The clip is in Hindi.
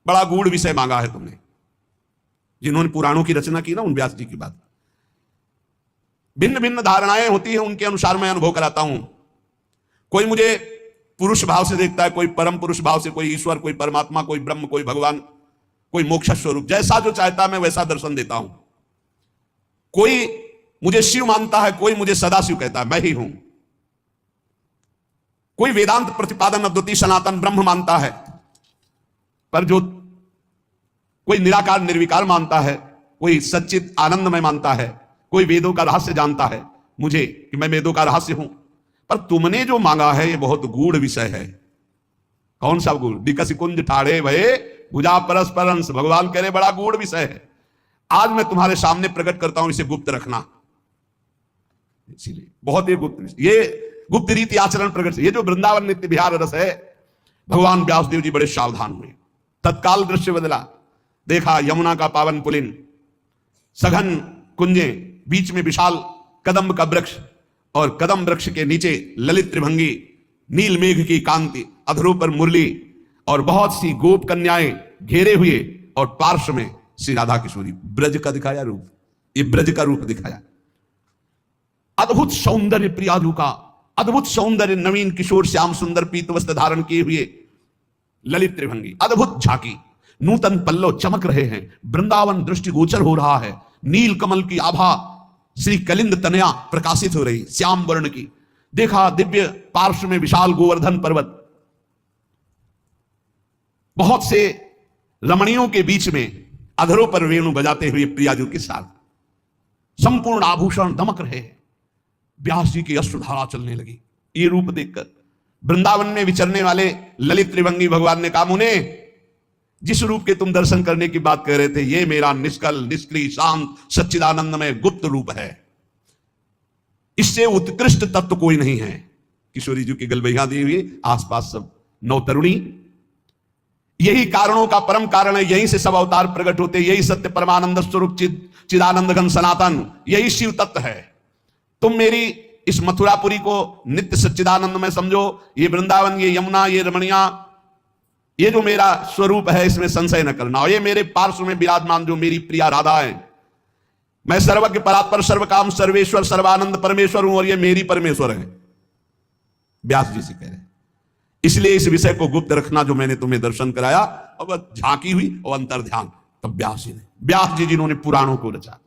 बड़ा गूढ़ विषय मांगा है तुमने। जिन्होंने पुराणों की रचना की ना, उन व्यास जी की बात। भिन्न भिन्न धारणाएं होती हैं, उनके अनुसार मैं अनुभव कराता हूं। कोई मुझे पुरुष भाव से देखता है, कोई परम पुरुष भाव से, कोई ईश्वर, कोई परमात्मा, कोई ब्रह्म, कोई भगवान, कोई मोक्ष स्वरूप। जैसा जो चाहता मैं वैसा दर्शन देता हूं। कोई मुझे शिव मानता है, कोई मुझे सदाशिव कहता है, मैं ही हूं। कोई वेदांत प्रतिपादन अद्वितीय सनातन ब्रह्म मानता है, पर जो कोई निराकार निर्विकार मानता है, कोई सच्चित आनंदमय मानता है, कोई वेदों का रहस्य जानता है मुझे कि मैं वेदों का रहस्य हूं। पर तुमने जो मांगा है ये बहुत गूढ़ विषय है। कौन सा गूढ़? विकस कुंज ठाड़े भये भुजा परस्पर अंश। भगवान कह रहे बड़ा गूढ़ विषय है, आज मैं तुम्हारे सामने प्रकट करता हूं, इसे गुप्त रखना। इसीलिए बहुत ही गुप्त, ये गुप्त रीति आचरण प्रकट। ये जो वृंदावन नित्य विहार रस है, भगवान व्यासदेव जी बड़े सावधान हुए। तत्काल दृश्य बदला। देखा यमुना का पावन पुलिन, सघन कुंजे, बीच में विशाल कदम्ब का वृक्ष, और कदम वृक्ष के नीचे ललित त्रिभंगी, नील मेघ की कांति, अधरों पर मुरली, और बहुत सी गोप कन्याएं घेरे हुए, और पार्श्व में श्री राधा किशोरी। ब्रज का दिखाया रूप, ये ब्रज का रूप दिखाया। अद्भुत सौंदर्य प्रियाजू का, अद्भुत सौंदर्य, नवीन किशोर श्याम सुंदर पीत वस्त्र धारण किए हुए ललित त्रिभंगी, अद्भुत झांकी, नूतन पल्लव चमक रहे हैं, वृंदावन दृष्टि गोचर हो रहा है। नील कमल की आभा श्री कलिंद तनया प्रकाशित हो रही, श्याम वर्ण की। देखा दिव्य पार्श्व में विशाल गोवर्धन पर्वत, बहुत से रमणियों के बीच में अधरों पर वेणु बजाते हुए प्रियाजू के साथ, संपूर्ण आभूषण दमक रहे हैं। व्यास जी की अश्रुधारा चलने लगी ये रूप देखकर। वृंदावन में विचरने वाले ललित त्रिभंगी भगवान ने कहा, मुने जिस रूप के तुम दर्शन करने की बात कर रहे थे, ये मेरा निष्कल, निष्क्रिय, शांत, सच्चिदानंदमय गुप्त रूप है। इससे उत्कृष्ट तत्व कोई नहीं है। किशोरी जी की गलबैया दी हुई, आसपास सब नवतरुणी। यही कारणों का परम कारण है, यहीं से सब अवतार प्रकट होते, यही सत्य परमानंद स्वरूप चिदानंद घन सनातन, यही शिव तत्व है। तुम मेरी इस मथुरापुरी को नित्य सच्चिदानंद में समझो, ये वृंदावन, ये यमुना, ये रमणिया, ये जो मेरा स्वरूप है इसमें संशय न करना। और ये मेरे पार्श्व में विराजमान जो मेरी प्रिया राधा है, मैं सर्वज्ञ परात्पर सर्वकाम सर्वेश्वर सर्वानंद परमेश्वर हूं, और ये मेरी परमेश्वर है। व्यास जी से कह रहे, इसलिए इस विषय को गुप्त रखना जो मैंने तुम्हें दर्शन कराया। और झांकी हुई और अंतर ध्यान, तब व्यास जी जिन्होंने पुराणों को रचा।